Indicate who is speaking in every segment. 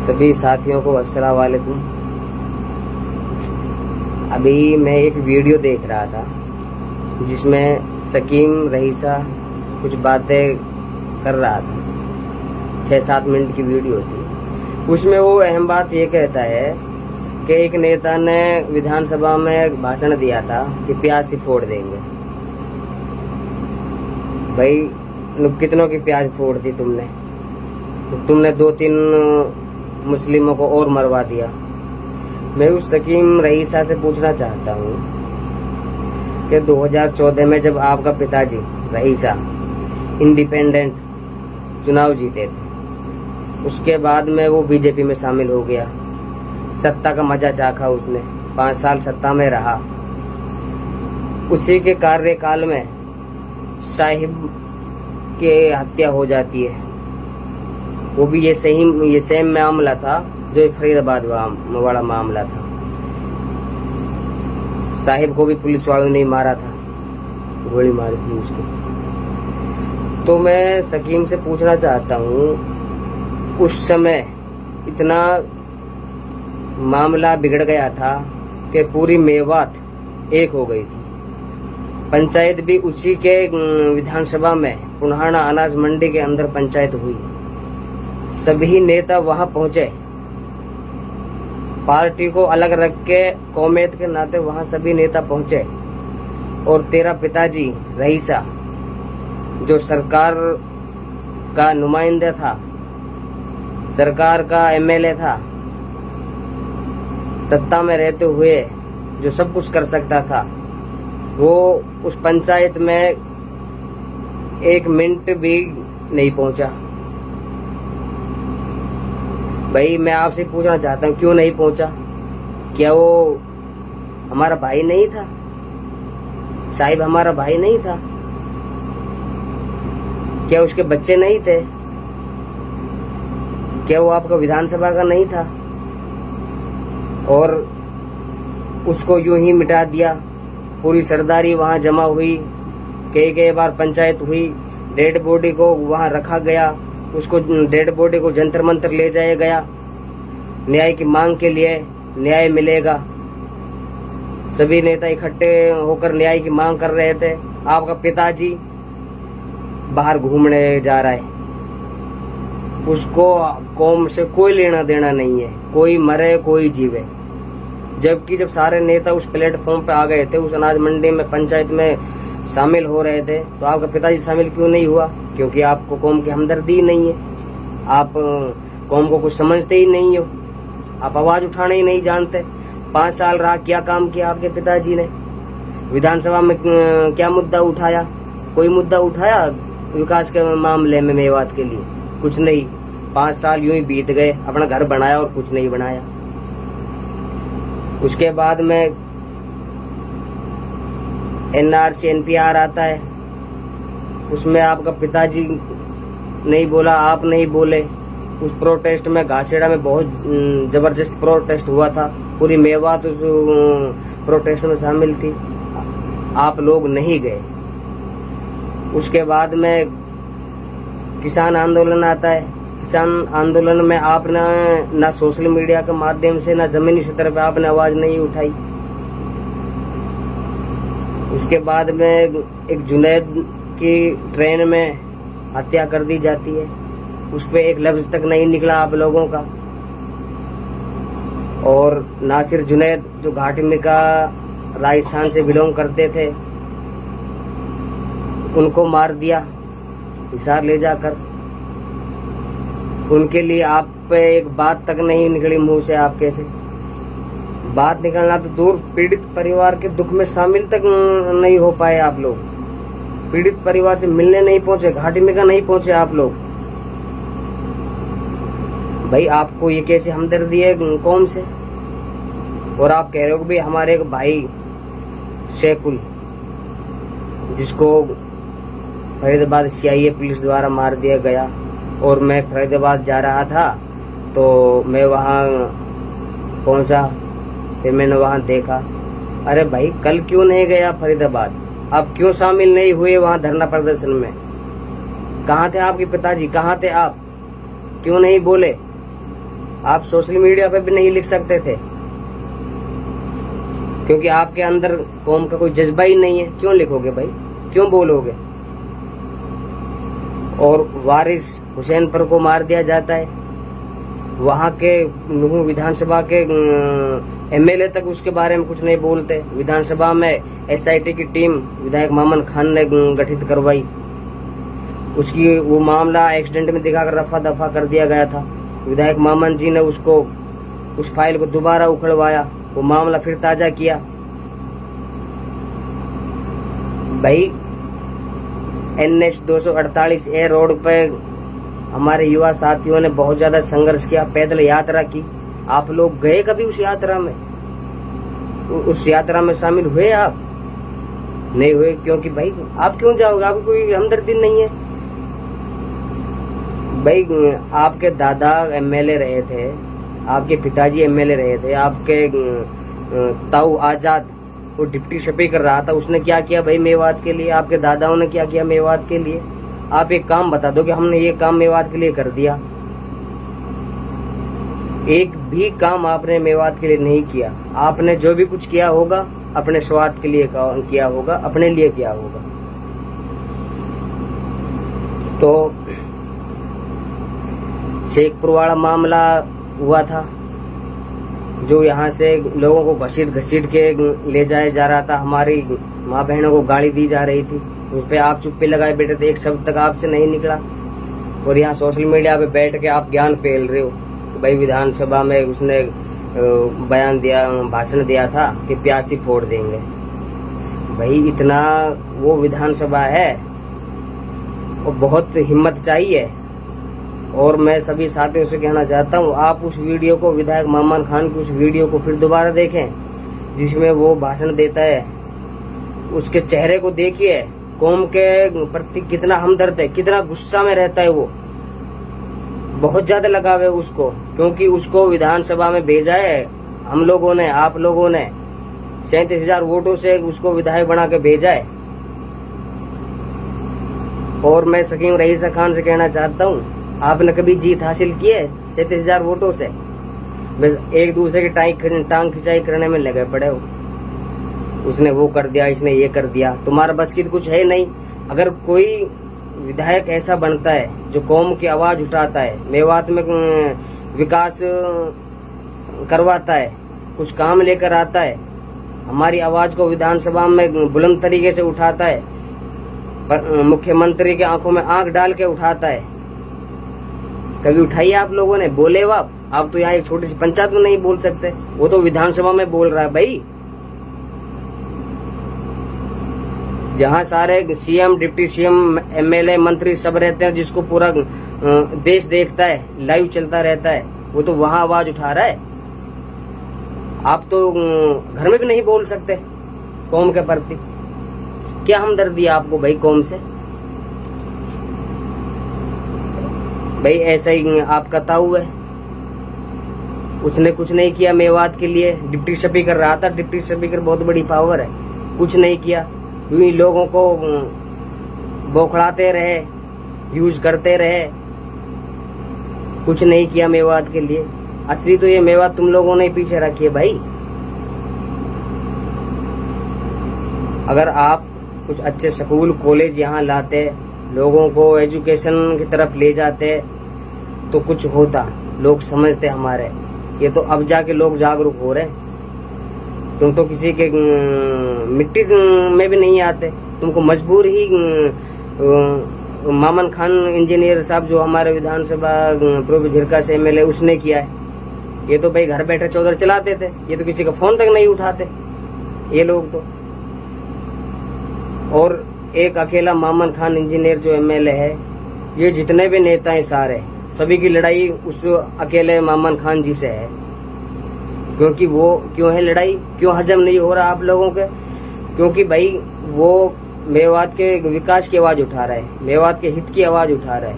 Speaker 1: सभी साथियों को अस्सलाम वालेकुम। अभी मैं एक वीडियो देख रहा था जिसमें सकीम रईसा कुछ बातें कर रहा था। 6-7 मिनट की वीडियो थी। उसमें वो अहम बात ये कहता है कि एक नेता ने विधानसभा में भाषण दिया था कि प्याज से फोड़ देंगे। भाई कितनों की प्याज फोड़ दी तुमने 2-3 मुस्लिमों को और मरवा दिया। मैं उस सकीम रईसा से पूछना चाहता हूँ कि 2014 में जब आपका पिताजी रईसा इंडिपेंडेंट चुनाव जीते थे, उसके बाद में वो बीजेपी में शामिल हो गया। सत्ता का मजा चाखा उसने, 5 साल सत्ता में रहा। उसी के कार्यकाल में साहिब की हत्या हो जाती है। वो भी ये सेम मामला था जो फरीदाबाद वाला मामला था। साहिब को भी पुलिस वालों ने मारा था, गोली मारी थी उसको। तो मैं सकीम से पूछना चाहता हूँ, उस समय इतना मामला बिगड़ गया था कि पूरी मेवात एक हो गई थी। पंचायत भी उसी के विधानसभा में पुनहाना अनाज मंडी के अंदर पंचायत हुई। सभी नेता वहां पहुंचे, पार्टी को अलग रख के कौमियत के नाते वहां सभी नेता पहुंचे। और तेरा पिताजी रईसा जो सरकार का नुमाइंदा था, सरकार का एमएलए था, सत्ता में रहते हुए जो सब कुछ कर सकता था, वो उस पंचायत में 1 मिनट भी नहीं पहुंचा। भाई मैं आपसे पूछना चाहता हूँ, क्यों नहीं पहुंचा? क्या वो हमारा भाई नहीं था? साहिब हमारा भाई नहीं था? क्या उसके बच्चे नहीं थे? क्या वो आपका विधानसभा का नहीं था? और उसको यूं ही मिटा दिया। पूरी सरदारी वहां जमा हुई, कई बार पंचायत हुई, डेड बॉडी को वहां रखा गया, उसको डेड बॉडी को जंतर मंतर ले जाया गया। न्याय की मांग के लिए न्याय मिलेगा। सभी नेता इकट्ठे होकर न्याय की मांग कर रहे थे। आपका पिताजी बाहर घूमने जा रहा है, उसको कौम से कोई लेना देना नहीं है, कोई मरे कोई जीवे। जबकि जब सारे नेता उस प्लेटफॉर्म पे आ गए थे, उस अनाज मंडी में पंचायत में शामिल हो रहे थे, तो आपका पिताजी शामिल क्यों नहीं हुआ? क्योंकि आपको कौम की हमदर्दी नहीं है, आप कौम को कुछ समझते ही नहीं हो, आप आवाज उठाने ही नहीं जानते। 5 साल रहा, क्या काम किया आपके पिताजी ने? विधानसभा में क्या मुद्दा उठाया? कोई मुद्दा उठाया विकास के मामले में मेवात के लिए? कुछ नहीं। 5 साल यूं ही बीत गए, अपना घर बनाया और कुछ नहीं बनाया। उसके बाद में एनआरसी एनपीआर आता है, उसमें आपका पिताजी नहीं बोला, आप नहीं बोले। उस प्रोटेस्ट में घासेड़ा में बहुत जबरदस्त प्रोटेस्ट हुआ था, पूरी मेवात उस प्रोटेस्ट में शामिल थी, आप लोग नहीं गए। उसके बाद में किसान आंदोलन आता है। किसान आंदोलन में आपने ना सोशल मीडिया के माध्यम से, ना जमीनी स्तर पे आपने आवाज नहीं उठाई। उसके बाद में एक जुनैद की ट्रेन में हत्या कर दी जाती है, उस पे एक लफ्ज तक नहीं निकला आप लोगों का। और नासिर जुनैद जो घाटी में का राजस्थान से बिलोंग करते थे, उनको मार दिया हिसार ले जाकर। उनके लिए आप पे एक बात तक नहीं निकली मुंह से। आप कैसे बात निकलना तो दूर, पीड़ित परिवार के दुख में शामिल तक नहीं हो पाए आप लोग। पीड़ित परिवार से मिलने नहीं पहुंचे, घाटी में का नहीं पहुंचे आप लोग। भाई आपको ये कैसे हमदर्दी है कौम से? और आप कह रहे हो कि भाई हमारे एक भाई शेकुल, जिसको फरीदाबाद सीआईए पुलिस द्वारा मार दिया गया, और मैं फरीदाबाद जा रहा था तो मैं वहां पहुंचा, फिर मैंने वहां देखा। अरे भाई कल क्यों नहीं गया फरीदाबाद? आप क्यों शामिल नहीं हुए वहां धरना प्रदर्शन में? कहाँ थे आपके पिताजी? कहाँ थे आप? क्यों नहीं बोले? आप सोशल मीडिया पे भी नहीं लिख सकते थे, क्योंकि आपके अंदर कौम का कोई जज्बा ही नहीं है। क्यों लिखोगे भाई, क्यों बोलोगे? और वारिस हुसैनपुर को मार दिया जाता है, वहां के नूह विधानसभा के एमएलए तक उसके बारे में कुछ नहीं बोलते। विधानसभा में एसआईटी की टीम विधायक मामन खान ने गठित करवाई, उसकी वो मामला एक्सीडेंट में दिखाकर रफा दफा कर दिया गया था। विधायक मामन जी ने उसको उस फाइल को दोबारा उखड़वाया, वो मामला फिर ताजा किया। भाई NH 248 ए रोड पे हमारे युवा साथियों ने बहुत ज्यादा संघर्ष किया, पैदल यात्रा की। आप लोग गए कभी उस यात्रा में? उस यात्रा में शामिल हुए आप? नहीं हुए, क्योंकि भाई आप क्यों जाओगे? आपको कोई हमदर्दी नहीं है। भाई आपके दादा एमएलए रहे थे, आपके पिताजी एमएलए रहे थे, आपके ताऊ आजाद वो डिप्टी स्पीकर रहा था, उसने क्या किया भाई मेवात के लिए? आपके दादाओं ने क्या किया मेवात के लिए? आप एक काम बता दो कि हमने ये काम मेवात के लिए कर दिया। एक भी काम आपने मेवात के लिए नहीं किया। आपने जो भी कुछ किया होगा अपने स्वार्थ के लिए किया होगा, अपने लिए किया होगा। तो शेखपुर वाला मामला हुआ था, जो यहाँ से लोगों को घसीट के ले जाया जा रहा था, हमारी माँ बहनों को गाली दी जा रही थी, उस पे आप चुप्पी लगाए बैठे थे, एक शब्द तक आपसे नहीं निकला। और यहाँ सोशल मीडिया पे बैठ के आप ज्ञान फैल रहे हो कि भाई विधानसभा में उसने बयान दिया, भाषण दिया था कि प्यासी फोड़ देंगे। भाई इतना वो विधानसभा है, और बहुत हिम्मत चाहिए। और मैं सभी साथियों से कहना चाहता हूँ, आप उस वीडियो को, विधायक मामन खान की उस वीडियो को फिर दोबारा देखें जिसमें वो भाषण देता है। उसके चेहरे को देखिए, कौम के प्रति कितना हमदर्द है, कितना गुस्सा में रहता है वो। बहुत ज्यादा लगाव है उसको, क्योंकि उसको विधानसभा में भेजा है हम लोगों ने, आप लोगों ने 37,000 वोटों से उसको विधायक बना के भेजा है। और मैं सकीम रईसा खान से कहना चाहता हूँ, आपने कभी जीत हासिल की है 37,000 वोटों से? बस एक दूसरे की टांग खिंचाई करने में लगे पड़े हो। उसने वो कर दिया, इसने ये कर दिया, तुम्हारा बस की कुछ है नहीं। अगर कोई विधायक ऐसा बनता है जो कौम की आवाज उठाता है, मेवात में विकास करवाता है, कुछ काम लेकर आता है, हमारी आवाज को विधानसभा में बुलंद तरीके से उठाता है, मुख्यमंत्री के आंखों में आंख डाल के उठाता है, कभी उठाइए आप लोगों ने? बोले हो आप तो यहाँ एक छोटी सी पंचायत में नहीं बोल सकते, वो तो विधानसभा में बोल रहा है। भाई जहाँ सारे सीएम, डिप्टी सीएम, एमएलए, मंत्री सब रहते हैं, जिसको पूरा देश देखता है, लाइव चलता रहता है, वो तो वहां आवाज उठा रहा है। आप तो घर में भी नहीं बोल सकते कौम के प्रति। क्या हमदर्दी है आपको भाई कौम से? भाई ऐसा ही आपका ताऊ है, उसने कुछ नहीं किया मेवात के लिए। डिप्टी स्पीकर रहा था, डिप्टी स्पीकर बहुत बड़ी पावर है, कुछ नहीं किया। यूं ही लोगों को बौखलाते रहे, यूज करते रहे, कुछ नहीं किया मेवात के लिए। असली तो ये मेवात तुम लोगों ने पीछे रखी है भाई। अगर आप कुछ अच्छे स्कूल कॉलेज यहाँ लाते, लोगों को एजुकेशन की तरफ ले जाते, तो कुछ होता, लोग समझते हमारे। ये तो अब जाके लोग जागरूक हो रहे। तुम तो किसी के मिट्टी में भी नहीं आते, तुमको मजबूर ही मामन खान इंजीनियर साहब जो हमारे विधानसभा पूर्व झिरका से एमएलए, उसने किया है। ये तो भाई घर बैठे चौधर चलाते थे, ये तो किसी का फोन तक नहीं उठाते ये लोग तो। और एक अकेला मामन खान इंजीनियर जो एमएलए है, ये जितने भी नेता हैं सारे, सभी की लड़ाई उस अकेले मामन खान जी से है। क्योंकि वो क्यों है लड़ाई, क्यों हजम नहीं हो रहा आप लोगों के? क्योंकि भाई वो मेवात के विकास की आवाज उठा रहा है, मेवात के हित की आवाज उठा रहा है,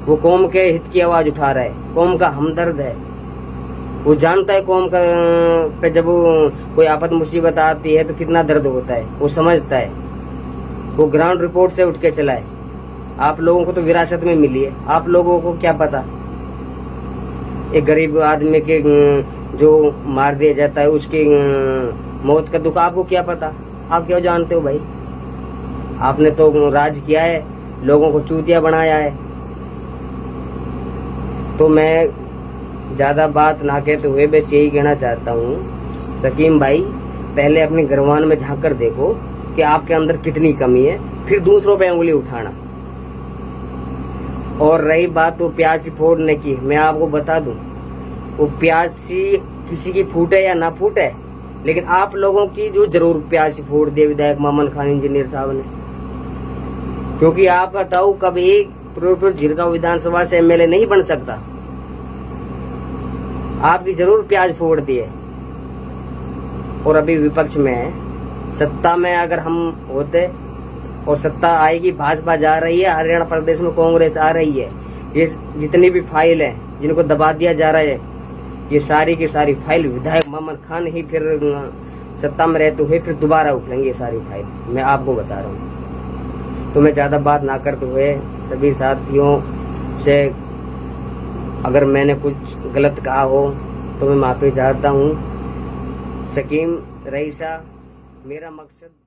Speaker 1: वो कौम के हित की आवाज उठा रहा है, कौम का हमदर्द है। वो जानता है कौम का पे जब कोई आफत मुसीबत आती है तो कितना दर्द होता है, वो समझता है। वो ग्राउंड रिपोर्ट से उठ के चला है। आप लोगों को तो विरासत में मिली है, आप लोगों को क्या पता। एक गरीब आदमी के जो मार दिया जाता है उसकी मौत का दुख आपको क्या पता? आप क्यों जानते हो भाई? आपने तो राज किया है, लोगों को चूतिया बनाया है। तो मैं ज्यादा बात ना कहते हुए बस यही कहना चाहता हूँ, सकीम भाई पहले अपने घरवान में झांक कर देखो कि आपके अंदर कितनी कमी है, फिर दूसरों पे उंगली उठाना। और रही बात वो प्यासी फोड़ने की, मैं आपको बता दूं, वो प्यासी किसी की फूटे या ना फूटे, लेकिन आप लोगों की जो जरूर प्यासी फोड़ दिया विधायक मामन खान इंजीनियर साहब ने। क्योंकि आप बताओ कभी फिरोजपुर झिरगांव विधानसभा से एमएलए नहीं बन सकता, आपकी जरूर प्याज फोड़ दिए। और अभी विपक्ष में है, सत्ता में अगर हम होते, और सत्ता आएगी, भाजपा जा रही है, हरियाणा प्रदेश में कांग्रेस आ रही है, ये जितनी भी फाइल है जिनको दबा दिया जा रहा है, ये सारी की सारी फाइल विधायक मामन खान ही फिर सत्ता में रहते हुए फिर दोबारा उठेंगे ये सारी फाइल, मैं आपको बता रहा हूँ। तो मैं ज्यादा बात ना करते हुए सभी साथियों से, अगर मैंने कुछ गलत कहा हो तो मैं माफी चाहता हूँ। सकीम रईसा मेरा मकसद